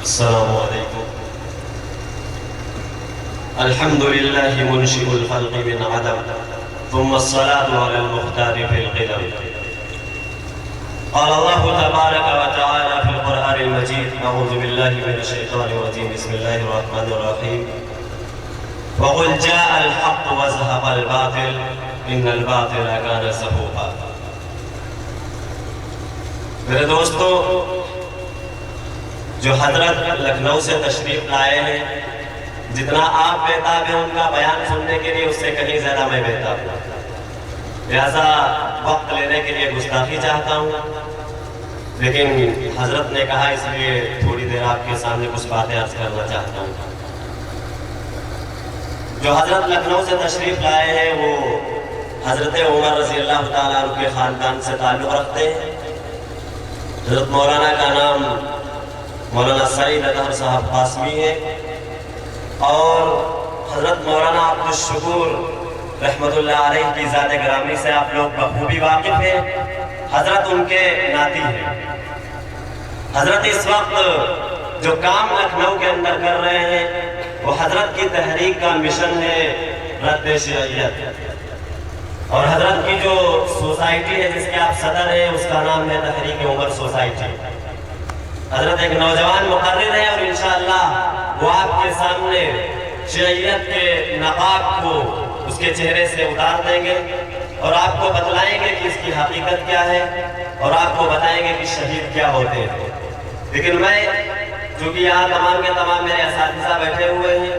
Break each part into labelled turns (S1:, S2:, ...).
S1: السلام علیکم. الحمد للہ منشئ الخلق من عدم ثم الصلاة على المختار في القدم. قال الله تبارك وتعالى في القرآن المجيد: أعوذ بالله من الشيطان الرجيم، بسم الله الرحمن الرحيم. وقل جاء الحق وزهق الباطل إن الباطل كان زهوقا. میرے دوستو، جو حضرت لکھنؤ سے تشریف لائے ہیں، جتنا آپ بیتاب ہیں ان کا بیان سننے کے لیے، اس سے کہیں زیادہ میں بیتاب ہوں. لہذا وقت لینے کے لیے گستاخی چاہتا ہوں، لیکن حضرت نے کہا اس لیے تھوڑی دیر آپ کے سامنے کچھ باتیں عرض کرنا چاہتا ہوں. جو حضرت لکھنؤ سے تشریف لائے ہیں وہ حضرت عمر رضی اللہ تعالیٰ عنہ کے خاندان سے تعلق رکھتے ہیں. حضرت مولانا کا نام مولانا سعید اطہر صاحب قاسمی ہے، اور حضرت مولانا عبدالشکور رحمت اللہ علیہ کی ذات گرامی سے آپ لوگ بخوبی واقف ہیں. حضرت ان کے ناتی ہیں. حضرت اس وقت جو کام لکھنؤ کے اندر کر رہے ہیں وہ حضرت کی تحریک کا مشن ہے رد شیعیت. اور حضرت کی جو سوسائٹی ہے جس کے آپ صدر ہیں اس کا نام ہے تحریک عمر سوسائٹی. حضرت ایک نوجوان مقرر ہے، اور انشاءاللہ وہ آپ کے سامنے شیعیت کے نقاب کو اس کے چہرے سے اتار دیں گے، اور آپ کو بتلائیں گے کہ اس کی حقیقت کیا ہے، اور آپ کو بتائیں گے کہ شہید کیا ہوتے ہیں. لیکن میں چونکہ یہاں تمام کے تمام میرے اساتذہ بیٹھے ہوئے ہیں،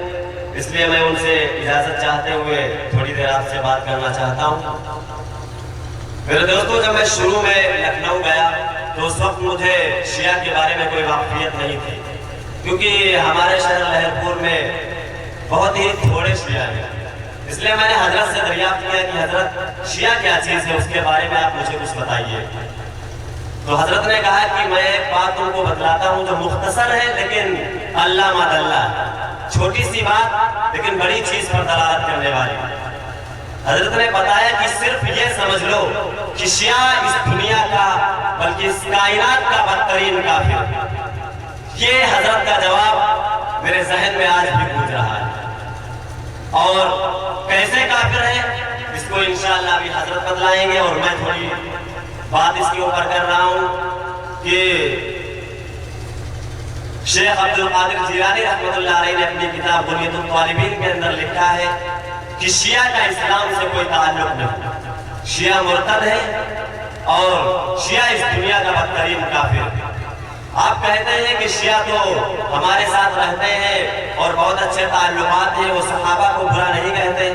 S1: اس لیے میں ان سے اجازت چاہتے ہوئے تھوڑی دیر آپ سے بات کرنا چاہتا ہوں. میرے دوستو، جب میں شروع میں لکھنؤ گیا تو اس وقت مجھے شیعہ کے بارے میں کوئی واقفیت نہیں تھی، کیونکہ ہمارے شہر لہرپور میں بہت ہی تھوڑے شیعہ ہیں. اس لیے میں نے حضرت سے دریافت کیا کہ حضرت شیعہ کیا چیز ہے، اس کے بارے میں آپ مجھے کچھ بتائیے. تو حضرت نے کہا کہ میں ایک بات ان کو بتلاتا ہوں جو مختصر ہے لیکن اللہ مدلہ، چھوٹی سی بات لیکن بڑی چیز پر دلالت کرنے والی. حضرت نے بتایا کہ صرف یہ سمجھ لو کہ شیعہ اس دنیا کا بلکہ اس کائنات کا بدترین کافر. یہ حضرت کا جواب میرے ذہن میں آج بھی گونج رہا ہے. اور کیسے کافر ہے اس کو انشاءاللہ ابھی حضرت بتلائیں گے. اور میں تھوڑی بات اس کے اوپر کر رہا ہوں کہ شیخ عبد القادر جیلانی رحمت اللہ علیہ نے اپنی کتاب بنیۃ الطالبین کے اندر لکھا ہے کہ شیعہ کا اسلام سے کوئی تعلق نہیں، شیعہ مرتد ہے اور شیعہ اس دنیا کا بدترین کافر ہے. آپ کہتے ہیں کہ شیعہ تو ہمارے ساتھ رہتے ہیں اور بہت اچھے تعلقات ہیں، وہ صحابہ کو برا نہیں کہتے.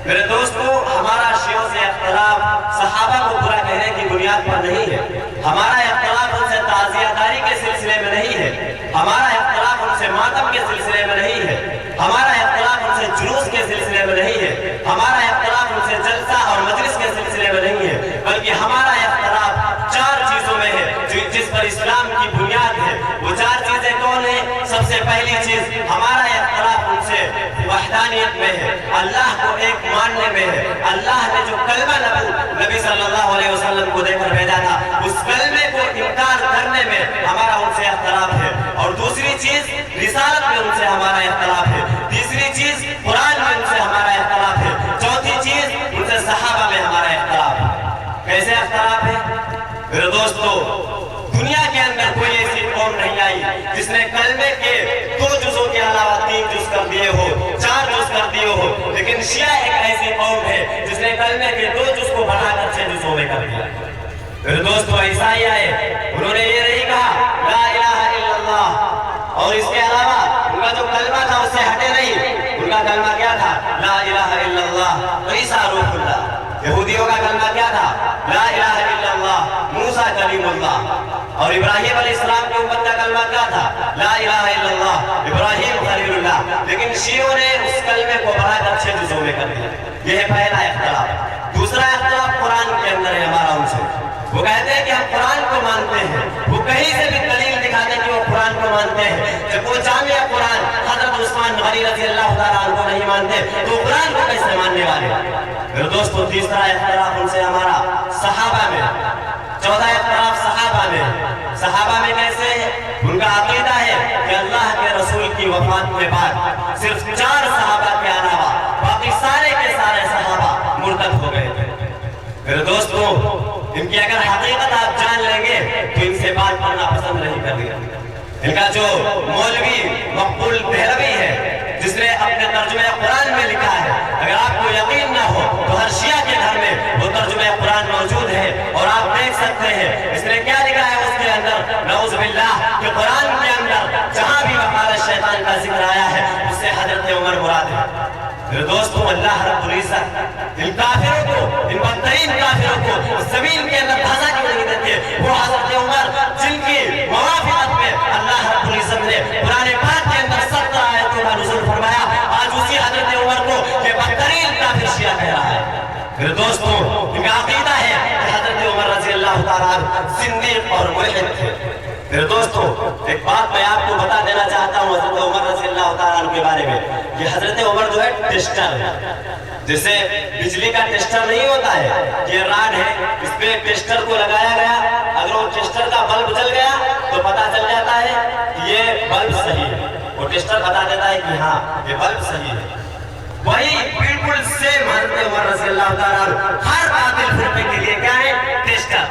S1: میرے دوستو، ہمارا شیعوں سے اختلاف صحابہ کو برا کہنے کی بنیاد پر نہیں ہے. ہمارا اختلاف ان سے تعزیہ داری کے سلسلے میں نہیں ہے. ہمارا اختلاف ان سے ماتم کے سلسلے میں نہیں ہے. ہمارا اختلاف ان سے جلوس کے سلسلے میں نہیں ہے. ہمارا اختلاف ان سے جلسہ اور مجلس کے سلسلے میں نہیں ہے، بلکہ ہمارا اختلاف چار چیزوں میں ہے جس پر اسلام کی بنیاد ہے. وہ چار چیزیں کون ہیں؟ سب سے پہلی چیز، ہمارا اختلاف ان سے وحدانیت میں ہے، اللہ کو ایک ماننے میں ہے. اللہ نے جو کلمہ نبی صلی اللہ علیہ وسلم کو دے کر بھیجا تھا، اس کلمے کو انکار کرنے میں ہمارا ان سے اختلاف ہے. اور دوسری چیز، رسالت میں ان سے ہمارا اختلاف ہے. تیسری چیز، قرآن میں ان سے ہمارا اختلاف ہے. چوتھی چیز، ان سے صحابہ میں ہمارا اختلاف ہے. کیسے اختلاف ہے؟ میرے دوستو، دنیا کے اندر کوئی ایسی قوم نہیں آئی جس نے کلمے کے 2 جزوں کے علاوہ 3 جز کر دیے ہو، 4 جز کر دیے ہو. لیکن شیعہ ایک ایسی قوم ہے جس نے کلمے کے 2 جز کو بڑھا کر 6 جزوں میں کر دیا. میرے دوستو، عیسائی آئے، انہوں نے یہ نہیں کہا لا الہ الا اللہ، اور اس کے علاوہ ان کا جو کلمہ تھا اس سے ہٹے نہیں. ان کا کلمہ کیا تھا؟ لا الہ الا اللہ عیسیٰ روح اللہ. یہودیوں کا کلمہ کیا تھا؟ لا الہ الا اللہ موسیٰ کلیم اللہ. اور ابراہیم علیہ السلام کے امت کا کلمہ کیا تھا؟ لا الہ الا اللہ ابراہیم خلیل اللہ. لیکن شیعوں نے اس کلمے کو بڑھا کر 6 جزوں میں کر دیا. یہ ہے پہلا اختلاف. دوسرا اختلاف قرآن کے اندر ہے ہمارا ان سے. وہ کہتے ہیں کہ ہم قرآن کو مانتے ہیں. وہ کہیں سے بھی دلیل دکھاتے ہیں کہ وہ قرآن کو مانتے ہیں. جب وہ جامعہ قرآن حضرت عثمان غنی رضی اللہ تعالیٰ عنہ کو نہیں مانتے تو قرآن کو کیسے ماننے والے؟ پھر دوستو تیسرا اختلاف ان سے ہمارا صحابہ میں، چوتھا اختلاف صحابہ میں کیسے؟ ان کا عقیدہ ہے کہ اللہ کے رسول کی وفات کے بعد صرف 4 صحابہ کے علاوہ باقی سارے کے سارے صحابہ مرتد ہو گئے تھے۔ پھر دوستو ان کی اگر حقیقت آپ جان لیں گے تو ان سے بات کرنا پسند نہیں کریں گے۔ ان کا جو مولوی مقبول دہلوی ہے جس نے اپنے ترجمہ قرآن میں لکھا ہے، اگر آپ کو یقین نہ ہو تو ہر شیعہ کے گھر میں وہ ترجمہ قرآن موجود ہے اور آپ دیکھ سکتے ہیں اس نے کیا لکھا ہے اس کے اندر، نعوذ باللہ، کہ قرآن کے اندر جہاں بھی وقار شیطان کا ذکر آیا ہے اس سے حضرت عمر مراد ہے۔ پھر دوستو اللہ رب العزت ان کافروں کو، ان بدترین کافروں کو زمین کے اندر دھانا کیوں نہیں دیتے؟ وہ حضرت عمر جن کی موافقت میں اللہ رب العزت نے قرآن پاک کے اندر 17 آیتوں کا نزول فرمایا، آج اسی حضرت عمر کو یہ بدترین کافر شیعہ کہہ رہا ہے۔ پھر دوستو ان کا عقیدہ ہے کہ حضرت عمر رضی اللہ تعالیٰ عنہ زندیق اور ملحد تھے۔ پھر دوستو ایک بات میں آپ کو بتا دینا چاہتا ہوں حضرت عمر رضی اللہ تعالیٰ عنہ کے بارے میں، کہ حضرت عمر جو ہے ٹیسٹر ہے، جیسے بجلی کا ٹیسٹر نہیں ہوتا ہے، یہ راڈ ہے، اس پہ ٹیسٹر کو لگایا گیا، اگر وہ ٹیسٹر کا بلب جل گیا تو پتا چل جاتا ہے کہ یہ بلب صحیح ہے، وہ ٹیسٹر بتا دیتا ہے کہ ہاں یہ بلب صحیح ہے۔ وہی بالکل سیم حضرت عمر رضی اللہ تعالیٰ عنہ ہر باطل فرقے کے لیے کیا ہے؟ ٹیسٹر۔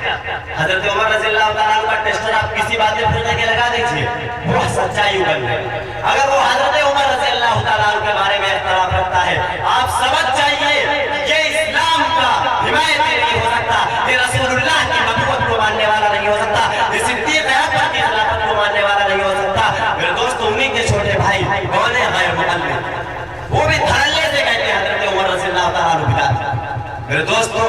S1: حضرت عمر رضی اللہ تعالیٰ عنہ کا ٹیسٹر آپ کسی باطل فرقے کے لگا دیجئے، وہ سچائی بن گئی۔ اگر وہ حضرت عمر رضی اللہ تعالیٰ عنہ کے بارے میں اختلاف رکھتا ہے، آپ سمجھ جائیے یہ اسلام کا حمایتی نہیں ہو سکتا، یہ رسول اللہ کی نبوت کو ماننے والا نہیں ہو سکتا، یہ صدیق اکبر کی خلافت کو ماننے والا نہیں ہو سکتا۔ میرے دوست انہی کے چھوٹے بھائی کون ہے؟ غیر مقلد، وہ بھی دھڑلے سے کہتے ہیں حضرت عمر رضی اللہ تعالیٰ عنہ بدعت۔ میرے دوستو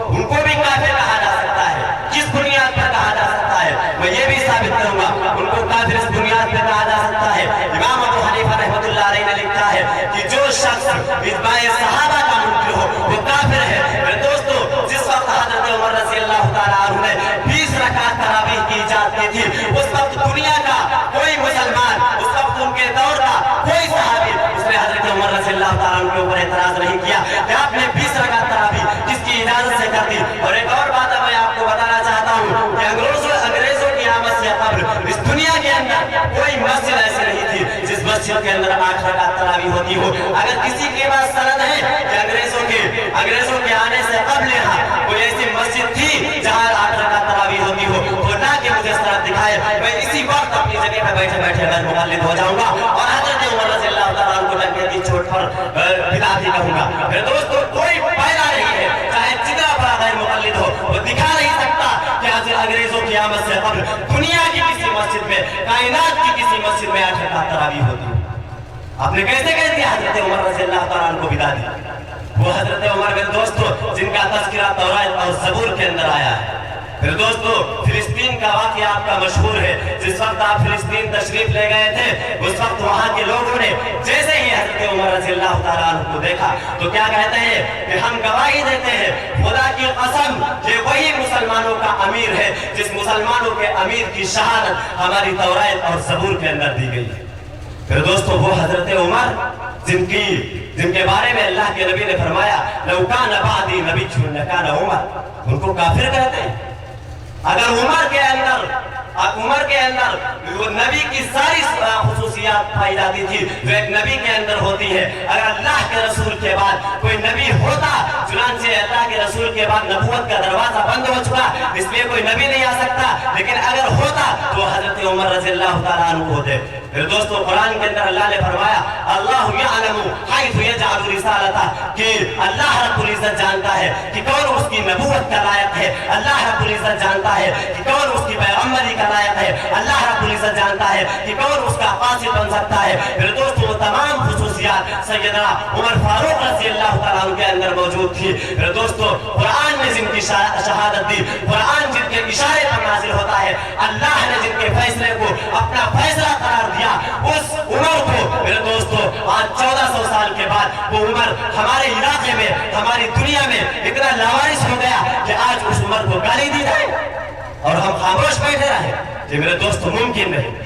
S1: ان کو بھی کافر کہا جا سکتا ہے، کس بنیاد پر کہا جا سکتا ہے میں یہ بھی ثابت کروں گا، ان کو کافر اس بنیاد پر کہا جا سکتا ہے۔ امام ابو حنیفہ رحمۃ اللہ علیہ نے لکھا ہے کہ جو شخص اتباع صحابہ کا منکر ہو وہ کافر ہے۔ میرے دوستو جس وقت حضرت عمر رضی اللہ تعالیٰ عنہ نے 20 رکعت تراویح کی ایجاد کی تھی، اس وقت دنیا کا کوئی مسلمان، اس وقت ان کے دور کا کوئی صحابی اس نے حضرت عمر رضی اللہ تعالیٰ عنہ کے اوپر اعتراض نہیں کیا کہ آپ نے 20 رکعت تراویح کس کی اجازت سے کر دی۔ اور ایک اور بات میں آپ کو بتانا چاہتا ہوں کہ انگریزوں کی آمد سے قبل اس دنیا کے اندر کوئی مسجد ایسی نہیں تھی جس مسجد کے اندر 8 رکعت تراویح ہوتی ہو۔ اگر کسی کے پاس سند ہے کہ انگریزوں کے آنے سے قبل یہاں کوئی ایسی مسجد تھی جہاں 8 رکعت تراویح ہوتی ہو تو نہ کہ مجھے سند دکھائے، میں اسی وقت اپنی جگہ پہ بیٹھے بیٹھے غیر مقلد ہو جاؤں گا اور حضرت عمر رضی اللہ تعالیٰ عنہ کو ڈنڈے کی چوٹ پر بدعتی کہوں گا۔ میرے دوستو کوئی پہلا نہیں ہے، چاہے جتنا بڑا غیر مقلد ہو، وہ دکھا نہیں سکتا کہ انگریزوں کی آمد سے قبل دنیا کی کسی مسجد میں، کائنات کی کسی مسجد میں 8 رکعت تراویح ہوتی۔ آپ نے کیسے کہہ دیا حضرت عمر رضی اللہ تعالیٰ عنہ کو بدعتی؟ وہ حضرت عمر میرے دوستو جن کا تذکرہ تورات اور زبور کے اندر آیا ہے۔ پھر دوستو فلسطین کا واقعہ آپ کا مشہور ہے، جس وقت آپ فلسطین تشریف لے گئے تھے اس وقت وہاں کے لوگوں نے جیسے ہی حضرت عمر رضی اللہ تعالیٰ عنہ کو دیکھا تو کیا کہتے ہیں کہ ہم گواہی دیتے ہیں خدا کی قسم کہ وہی مسلمانوں کا امیر ہے جس مسلمانوں کے امیر کی شہادت ہماری تورات اور زبور کے اندر دی گئی ہے۔ پھر دوستو وہ حضرت عمر جن کے بارے میں اللہ کے نبی نے فرمایا لو کان بعدی نبی لکان عمر، ان کو کافر کہتے ہیں۔ اگر عمر کے اندر وہ نبی کی ساری خصوصیات پائی جاتی تھی جو ایک نبی کے اندر ہوتی ہے، اگر اللہ کے رسول کے بعد کوئی نبی ہوتا، چنانچہ اللہ کے رسول کے بعد نبوت کا دروازہ بند ہو چکا اس لیے کوئی نبی نہیں آ سکتا، لیکن اگر ہوتا تو حضرت عمر رضی اللہ تعالیٰ عنہ ہوتے۔ پھر دوستو قرآن کے اندر اللہ نے فرمایا اللہ یعلم حیث یجعل رسالتہ، کہ اللہ رب العزت جانتا ہے کہ کون اس کی نبوت کا لائق ہے، اللہ رب العزت جانتا ہے کہ کون اس کی پیغمبری کا لائق ہے، اللہ رب العزت جانتا ہے کہ کون اس کا قاصد بن سکتا ہے۔ پھر دوستو وہ تمام خصوصیات سیدنا عمر فاروق رضی اللہ تعالیٰ عنہ کے اندر موجود تھی۔ پھر دوستو قرآن نے جن کی شہادت دی، قرآن جن کے اشارے پر نازل ہوتا ہے، اللہ نے جن کے فیصلے کو اپنا فیصلہ قرار دیا، اس عمر کو میرے دوستو آج 1400 سال کے بعد وہ عمر ہمارے علاقے میں، ہماری دنیا میں اتنا لاوارث ہو گیا کہ آج اس عمر کو گالی دی جائے اور ہم خاموش بیٹھے رہے، یہ میرے دوستو ممکن نہیں۔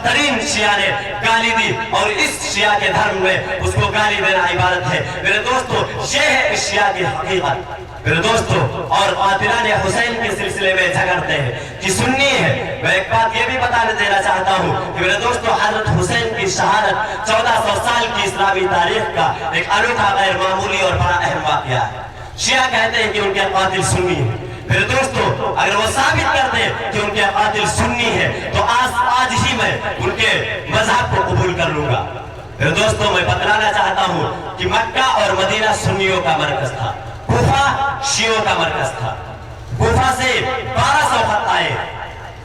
S1: بدترین شیعہ نے گالی دی اور اس شیعہ کے دھرم میں اس کو گالی دینا عبادت ہے۔ میرے دوستو یہ ہے اس شیعہ کی حقیقت۔ میرے دوستو اور قاتلان حسین کے سلسلے میں جھگڑتے ہیں کہ سنی ہے۔ میں ایک بات یہ بھی بتانے دینا چاہتا ہوں کہ میرے دوستو حضرت حسین کی شہادت 1400 سال کی اسلامی تاریخ کا ایک انوکھا غیر معمولی اور بڑا اہم واقعہ ہے۔ شیعہ کہتے ہیں کہ ان کے قاتل سنی ہیں۔ میرے دوستو اگر وہ ثابت کر دیں کہ ان کے قاتل سنی ہے تو آج ہی میں ان کے مذہب کو قبول کر لوں گا۔ میرے دوستو میں بتلانا چاہتا ہوں کہ مکہ اور مدینہ سنیوں کا مرکز تھا، کوفہ شیعوں کا مرکز تھا۔ کوفہ سے 1200 خط آئے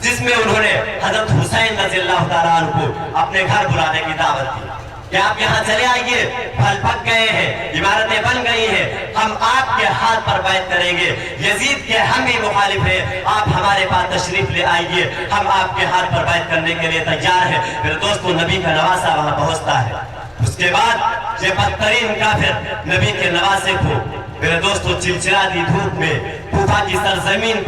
S1: جس میں انہوں نے حضرت حسین رضی اللہ تعالیٰ عنہ کو اپنے گھر بلانے کی دعوت دی کہ آپ یہاں چلے آئیے، پھل پک گئے ہیں، عمارتیں بن گئی ہیں، ہم آپ کے ہاتھ پر بیعت کریں گے، یزید کے ہم بھی مخالف ہیں، آپ ہمارے پاس تشریف لے آئیے، ہم آپ کے ہاتھ پر بیعت کرنے کے لیے تیار ہیں۔ میرے دوستو نبی کا نواسہ وہاں پہنچتا ہے۔ اس کے بعد یہ بدترین کافر نبی کے نواسے کو میرے دوستو چلچلاتی دھوپ میں کوفہ کی سرزمین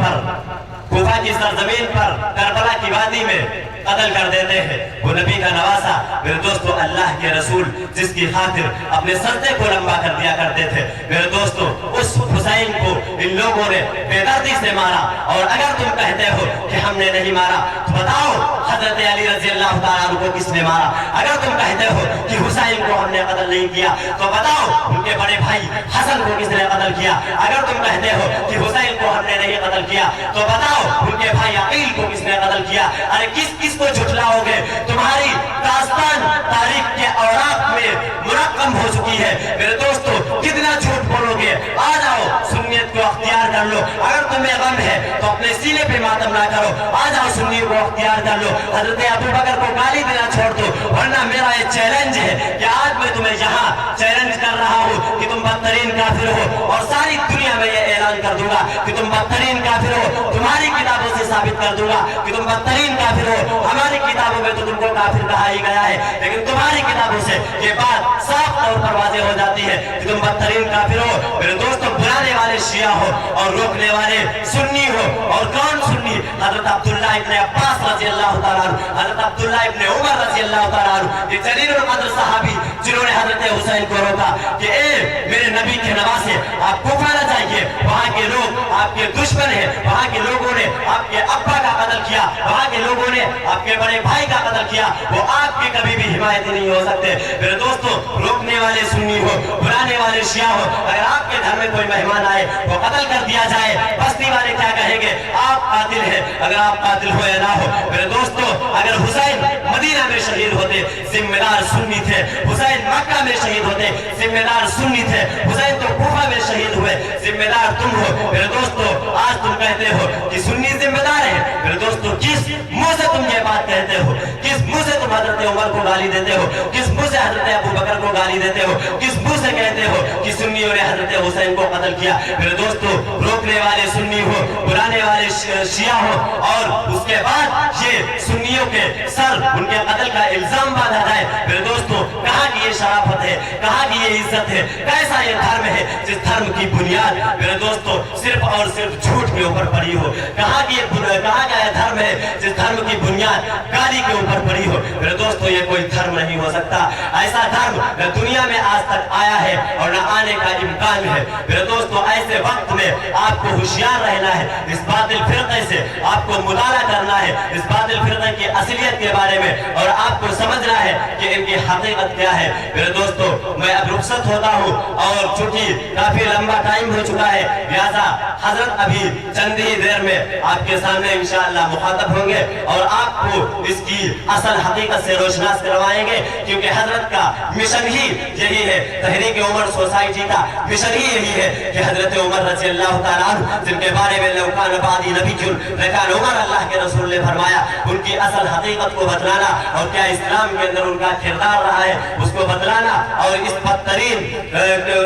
S1: پر کربلا کی وادی میں قتل کر دیتے ہیں۔ وہ نبی کا نواسا میرے دوستو اللہ کے رسول جس کی خاطر اپنے سردے کو لمبا کر دیا کرتے تھے، میرے دوستو اس حسین کو ان لوگوں نے بے دردی سے مارا۔ اور اگر تم کہتے ہو کہ ہم نے نہیں مارا تو بتاؤ حضرت علی رضی اللہ تعالیٰ عنہ کو کس نے مارا؟ اگر تم کہتے ہو کہ حسین کو ہم نے قتل نہیں کیا تو بتاؤ ان کے بڑے بھائی حسن کو کس نے قتل کیا؟ اگر تم کہتے ہو کہ حسین کو ہم نے نہیں قتل کیا تو بتاؤ ان کے بھائی عقیل کو کس نے قتل کیا؟ ارے کس کو جھٹلاؤ گے؟ تمہاری داستان تاریخ کے اوراق میں مرقم ہو چکی ہے۔ میرے دوستو کتنا جھوٹ بولو گے؟ آ جاؤ سنیت کو اختیار کر لو۔ اگر تمہیں غم ہے تو اپنے سینے پہ ماتم نہ کرو، آ جاؤ سنی کو اختیار کر لو۔ حضرت ابو بکر کو گالی دینا چھوڑ دو، ورنہ میرا یہ چیلنج ہے کہ آج میں تمہیں یہاں چیلنج کر رہا ہوں کہ تم بدترین کافر ہو، اور ساری دنیا میں یہ اعلان کر دوں گا کہ تم بدترین کافر ہو۔ تمہاری کتابوں سے ثابت کر دوں گا کہ تم بدترین کافر ہو۔ ہماری کتابوں میں تو تم کو کافر کہا ہی گیا ہے، لیکن تمہاری کتابوں سے یہ بات صاف طور پر واضح ہو جاتی ہے کہ تم بدترین کافر ہو۔ میرے دوستو بلانے والے شیعہ ہو اور روکنے والے سنی ہو، اور کون سنی؟ حضرت عبداللہ ابن عباس رضی اللہ تعالیٰ عنہ، حضرت عبداللہ ابن عمر رضی اللہ تعالیٰ عنہ، یہ جلیل القدر صحابی جنہوں نے حضرت حسین کو روکا کہ اے میرے نبی کے نواسے آپ کوفہ نہ جائیے، وہاں کے لوگ آپ کے دشمن ہیں، وہاں کے لوگوں نے آپ کے ابا کا قتل کیا، وہاں کے لوگوں نے آپ کے بڑے بھائی کا قتل کیا، وہ آپ کی کبھی بھی حمایت نہیں ہو سکتے۔ میرے دوستو روکنے والے سنی ہو، بلانے والے شیعہ ہو، اگر آپ کے گھر میں کوئی مہمان آئے وہ قتل کر دیا جائے، بستی والے کیا کہیں گے؟ آپ قاتل ہیں، اگر آپ قاتل ہو یا نہ ہو۔ میرے دوستو اگر حسین مدینہ میں شہید ہوتے ذمہ دار سنی تھے، حسین مکہ میں شہید ہوتے ذمہ دار سنی تھے، حسین تو کوفہ میں شہید ہوئے ذمہ دار تم ہو۔ میرے دوستو آج تم کہتے ہو کہ سنی ذمہ دار ہے، میرے دوستو کس منہ سے تم یہ بات کہتے ہو؟ کس منہ سے تم حضرت عمر کو گالی دیتے ہو؟ کس منہ سے حضرت ابو بکر کو گالی دیتے ہو؟ کس منہ سے کہتے ہو کہ سنیوں نے حضرت حسین کو قتل کیا؟ میرے دوستو روکنے والے سنی ہو، بلانے والے شیعہ ہو، اور اس کے بعد یہ سنیوں کے سر ان کے قتل کا الزام باندھا جائے، میرے دوستو کہاں کی یہ شرافت ہے؟ کہاں کی یہ عزت ہے؟ کیسا یہ دھرم ہے جس دھرم کی بنیاد میرے دوستو صرف اور صرف جھوٹ کے اوپر پڑی ہو؟ کہاں کا یہ دھرم ہے جس دھرم کی بنیاد گالی کے اوپر پڑی ہو؟ میرے دوستو یہ کوئی دھرم نہیں ہو سکتا۔ ایسا دھرم نہ دنیا میں آج تک آیا ہے اور نہ آنے کا امکان ہے۔ میرے دوستو ایسے وقت میں آپ کو ہوشیار رہنا ہے، اس باطل فرقے سے آپ کو مطالعہ کرنا ہے، اس باطل فرقے کی اصلیت کے بارے میں، اور آپ کو سمجھنا ہے کہ ان کی حقیقت کیا ہے۔ میرے دوستو میں اب رخصت ہوتا ہوں، اور چونکہ کافی لمبا ٹائم ہو چکا ہے لہذا حضرت ابھی چند ہی دیر میں آپ کے سامنے انشاءاللہ مخاطب ہوں گے اور آپ کو اس کی اصل حقیقت سے روشناس کروائیں گے، کیونکہ حضرت کا مشن ہی یہی ہے، تحریک عمر سوسائٹی کا مشن ہی یہی ہے کہ حضرت عمر رضی اللہ تعالیٰ عنہ جن کے بارے میں لوکان بعدی نبی لیکن عمر اللہ کے رسول نے فرمایا ان کی اصل حقیقت کو بتلانا، اور کیا اسلام کے اندر ان کا کردار رہا ہے اس کو بتلانا، اور اس بدترین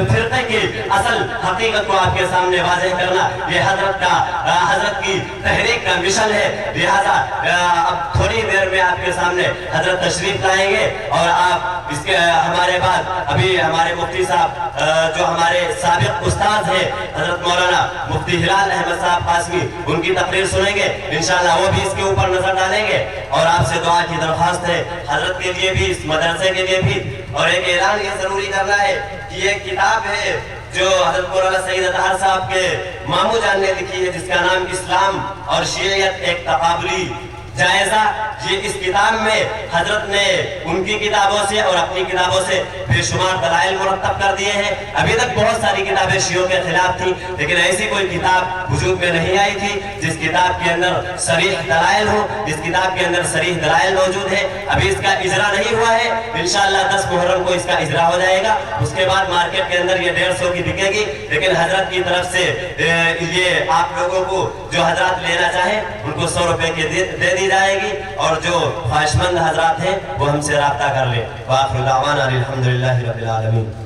S1: فرقے کی اصل حقیقت کو آپ کے سامنے واضح کرنا، یہ حضرت کی تحریک کا مشن ہے۔ لہذا اب تھوڑی دیر میں آپ کے سامنے حضرت تشریف لائیں گے اور آپ اس کے ہمارے بعد ابھی ہمارے مفتی صاحب جو ہمارے سابق استاد ہیں حضرت مولانا مفتی ہلال احمد صاحب قاسمی، ان کی تقریر سنیں گے انشاءاللہ، وہ بھی اس کے اوپر نظر ڈالیں گے۔ اور آپ سے دعا کی درخواست ہے حضرت کے لیے بھی، اس مدرسے کے لیے بھی، اور ایک اعلان یہ ضروری کرنا ہے کہ یہ کتاب ہے جو حضرت مولانا سید اطہر صاحب کے ماموں جان نے لکھی ہے، جس کا نام اسلام اور شیعیت ایک تقابلی جائزہ۔ یہ اس کتاب میں حضرت نے ان کی کتابوں سے اور اپنی کتابوں سے بے شمار دلائل مرتب کر دیے ہیں۔ ابھی تک بہت ساری کتابیں شیعوں کے خلاف تھیں، لیکن ایسی کوئی کتاب وجود میں نہیں آئی تھی جس کتاب کے اندر صریح دلائل ہو، جس کتاب کے اندر صریح دلائل موجود ہے۔ ابھی اس کا اجرا نہیں ہوا ہے، انشاءاللہ 10 محرم کو اس کا اجرا ہو جائے گا۔ اس کے بعد مارکیٹ کے اندر یہ 150 کی بکے گی، لیکن حضرت کی طرف سے یہ آپ لوگوں کو جو حضرات لینا چاہیں ان کو 100 روپے کی دے دی جائے گی، اور جو خواہش مند حضرات ہیں وہ ہم سے رابطہ کر لیں۔ وآخر دعوانا الحمدللہ رب العالمین۔